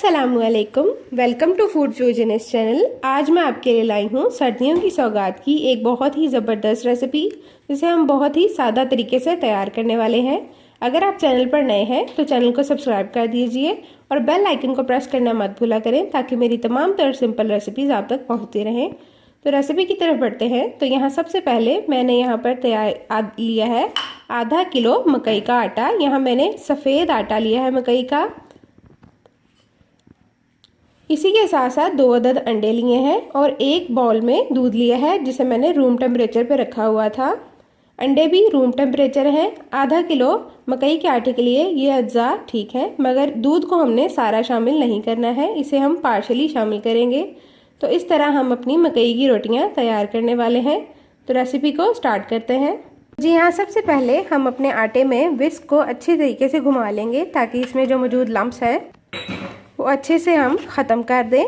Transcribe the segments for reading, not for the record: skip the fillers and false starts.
अस्सलामुअलैकुम, welcome to food फ्यूजनिस्ट channel. आज मैं आपके लिए लाई हूँ सर्दियों की सौगात की एक बहुत ही ज़बरदस्त रेसिपी, जिसे हम बहुत ही सादा तरीके से तैयार करने वाले हैं। अगर आप चैनल पर नए हैं तो चैनल को सब्सक्राइब कर दीजिए और बेल आइकन को प्रेस करना मत भूला करें, ताकि मेरी तमाम तरह सिंपल रेसिपीज़ आप तक पहुँचती रहें। तो रेसिपी की तरफ बढ़ते हैं। तो यहाँ सबसे पहले मैंने यहाँ पर तैयार लिया है आधा किलो मकई का आटा। यहाँ मैंने सफ़ेद आटा लिया है मकई का। इसी के साथ साथ 2 अदद अंडे लिए हैं और एक बाउल में दूध लिया है, जिसे मैंने रूम टेम्परेचर पे रखा हुआ था। अंडे भी रूम टेम्परेचर हैं। आधा किलो मकई के आटे के लिए ये अज्जा ठीक है, मगर दूध को हमने सारा शामिल नहीं करना है, इसे हम पार्शली शामिल करेंगे। तो इस तरह हम अपनी मकई की रोटियां तैयार करने वाले हैं। तो रेसिपी को स्टार्ट करते हैं। जी हाँ, सबसे पहले हम अपने आटे में विस्क को अच्छी तरीके से घुमा लेंगे, ताकि इसमें जो मौजूद लम्प्स है वो अच्छे से हम ख़त्म कर दें।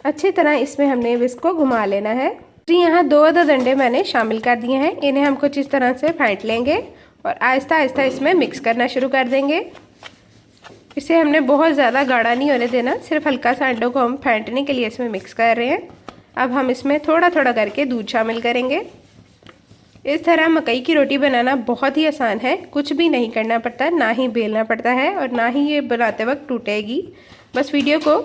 अच्छी तरह इसमें हमने विस्क को घुमा लेना है। जी यहाँ 2 अदद अंडे मैंने शामिल कर दिए हैं। इन्हें हम कुछ इस तरह से फेंट लेंगे और आहिस्ता आहिस्ता इसमें मिक्स करना शुरू कर देंगे। इसे हमने बहुत ज़्यादा गाढ़ा नहीं होने देना, सिर्फ हल्का सा अंडों को हम फेंटने के लिए इसमें मिक्स कर रहे हैं। अब हम इसमें थोड़ा थोड़ा करके दूध शामिल करेंगे। इस तरह मकई की रोटी बनाना बहुत ही आसान है, कुछ भी नहीं करना पड़ता, ना ही बेलना पड़ता है और ना ही ये बनाते वक्त टूटेगी। बस वीडियो को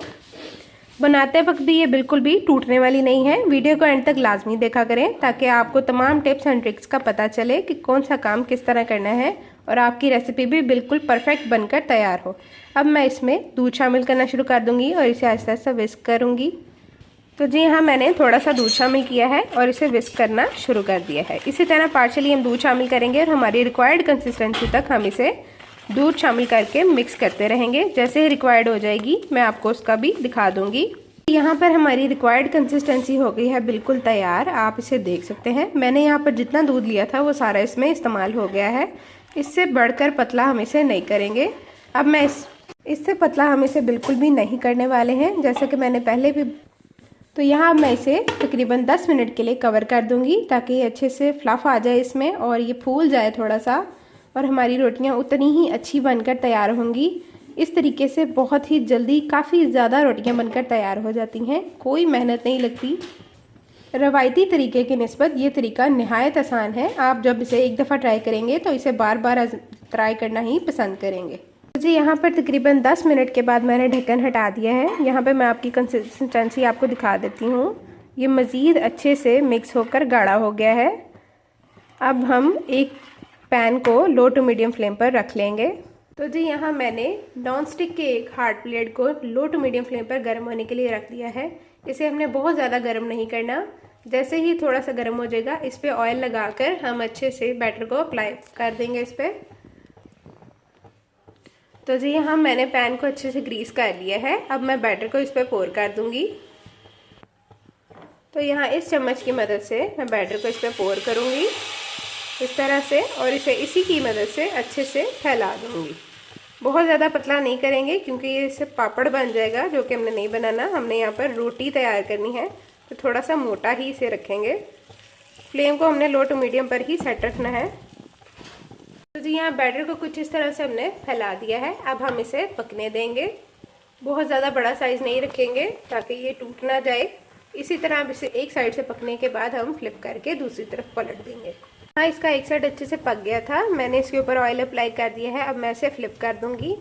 बनाते वक्त भी ये बिल्कुल भी टूटने वाली नहीं है। वीडियो को एंड तक लाजमी देखा करें, ताकि आपको तमाम टिप्स एंड ट्रिक्स का पता चले कि कौन सा काम किस तरह करना है और आपकी रेसिपी भी बिल्कुल परफेक्ट बनकर तैयार हो। अब मैं इसमें दूध शामिल करना शुरू कर दूँगी और इसे आहिस्ता आहिस्ता विस्क करूँगी। तो जी हाँ, मैंने थोड़ा सा दूध शामिल किया है और इसे विस्क करना शुरू कर दिया है। इसी तरह पार्शली हम दूध शामिल करेंगे और हमारी रिक्वायर्ड कंसिस्टेंसी तक हम इसे दूध शामिल करके मिक्स करते रहेंगे। जैसे ही रिक्वायर्ड हो जाएगी मैं आपको उसका भी दिखा दूंगी। यहाँ पर हमारी रिक्वायर्ड कंसिस्टेंसी हो गई है बिल्कुल तैयार, आप इसे देख सकते हैं। मैंने यहाँ पर जितना दूध लिया था वो सारा इसमें इस्तेमाल हो गया है। इससे बढ़कर पतला हम इसे नहीं करेंगे। अब मैं इससे पतला हम इसे बिल्कुल भी नहीं करने वाले हैं, जैसा कि मैंने पहले भी। तो यहाँ मैं इसे तकरीबन 10 मिनट के लिए कवर कर दूँगी, ताकि ये अच्छे से फ्लफ़ आ जाए इसमें और ये फूल जाए थोड़ा सा, और हमारी रोटियाँ उतनी ही अच्छी बनकर तैयार होंगी। इस तरीके से बहुत ही जल्दी काफ़ी ज़्यादा रोटियाँ बनकर तैयार हो जाती हैं, कोई मेहनत नहीं लगती। रवायती तरीके की निस्बत ये तरीका नहायत आसान है। आप जब इसे एक दफ़ा ट्राई करेंगे तो इसे बार बार ट्राई करना ही पसंद करेंगे। जी यहाँ पर तकरीबन 10 मिनट के बाद मैंने ढक्कन हटा दिया है। यहाँ पे मैं आपकी कंसिस्टेंसी आपको दिखा देती हूँ। ये मज़ीद अच्छे से मिक्स होकर गाढ़ा हो गया है। अब हम एक पैन को लो टू मीडियम फ्लेम पर रख लेंगे। तो जी यहाँ मैंने नॉन स्टिक के एक हार्ड प्लेट को लो टू मीडियम फ्लेम पर गर्म होने के लिए रख दिया है। इसे हमने बहुत ज़्यादा गर्म नहीं करना। जैसे ही थोड़ा सा गर्म हो जाएगा, इस पर ऑयल लगाकर हम अच्छे से बैटर को अप्लाई कर देंगे इस पर। तो जी यहाँ मैंने पैन को अच्छे से ग्रीस कर लिया है। अब मैं बैटर को इस पर पोर कर दूंगी। तो यहाँ इस चम्मच की मदद से मैं बैटर को इस पर पोर करूँगी इस तरह से, और इसे इसी की मदद से अच्छे से फैला दूँगी। बहुत ज़्यादा पतला नहीं करेंगे, क्योंकि ये इससे पापड़ बन जाएगा, जो कि हमने नहीं बनाना। हमने यहाँ पर रोटी तैयार करनी है, तो थोड़ा सा मोटा ही इसे रखेंगे। फ्लेम को हमने लो टू मीडियम पर ही सेट रखना है। तो जी यहाँ बैटर को कुछ इस तरह से हमने फैला दिया है। अब हम इसे पकने देंगे। बहुत ज़्यादा बड़ा साइज़ नहीं रखेंगे, ताकि ये टूट ना जाए। इसी तरह अब इसे एक साइड से पकने के बाद हम फ्लिप करके दूसरी तरफ पलट देंगे। हाँ, इसका एक साइड अच्छे से पक गया था। मैंने इसके ऊपर ऑयल अप्लाई कर दिया है। अब मैं इसे फ्लिप कर दूँगी।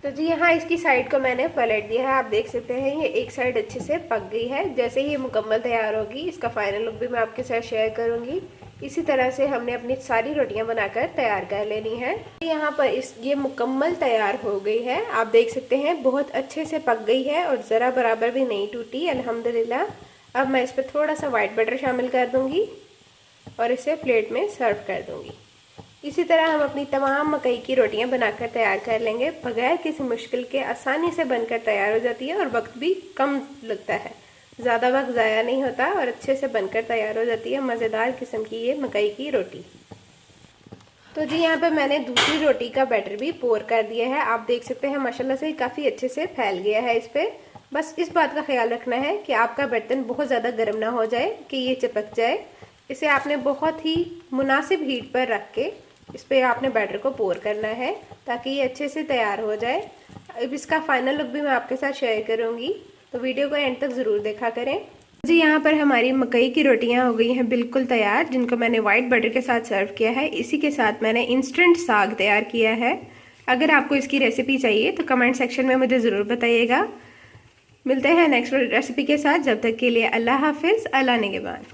तो जी यहाँ इसकी साइड को मैंने पलट दिया है। आप देख सकते हैं ये एक साइड अच्छे से पक गई है। जैसे ही ये मुकम्मल तैयार होगी, इसका फाइनल लुक भी मैं आपके साथ शेयर करूँगी। इसी तरह से हमने अपनी सारी रोटियां बनाकर तैयार कर लेनी है। यहाँ पर ये मुकम्मल तैयार हो गई है। आप देख सकते हैं बहुत अच्छे से पक गई है और ज़रा बराबर भी नहीं टूटी, अल्हम्दुलिल्लाह। अब मैं इस पर थोड़ा सा वाइट बटर शामिल कर दूँगी और इसे प्लेट में सर्व कर दूँगी। इसी तरह हम अपनी तमाम मकई की रोटियां बनाकर तैयार कर लेंगे। बगैर किसी मुश्किल के आसानी से बनकर तैयार हो जाती है और वक्त भी कम लगता है, ज़्यादा वक्त ज़ाया नहीं होता और अच्छे से बनकर तैयार हो जाती है मज़ेदार किस्म की ये मकई की रोटी। तो जी यहाँ पे मैंने दूसरी रोटी का बैटर भी पोर कर दिया है। आप देख सकते हैं माशाल्लाह से काफ़ी अच्छे से फैल गया है इस पर। बस इस बात का ख्याल रखना है कि आपका बर्तन बहुत ज़्यादा गर्म ना हो जाए कि ये चिपक जाए। इसे आपने बहुत ही मुनासिब हीट पर रख के इस पर आपने बैटर को पोर करना है, ताकि ये अच्छे से तैयार हो जाए। अब इसका फाइनल लुक भी मैं आपके साथ शेयर करूँगी, तो वीडियो को एंड तक ज़रूर देखा करें। जी यहाँ पर हमारी मकई की रोटियाँ हो गई हैं बिल्कुल तैयार, जिनको मैंने वाइट बटर के साथ सर्व किया है। इसी के साथ मैंने इंस्टेंट साग तैयार किया है। अगर आपको इसकी रेसिपी चाहिए तो कमेंट सेक्शन में मुझे ज़रूर बताइएगा। मिलते हैं नेक्स्ट रेसिपी के साथ, जब तक के लिए अल्लाह हाफिज़, अल्लाह निगहबान।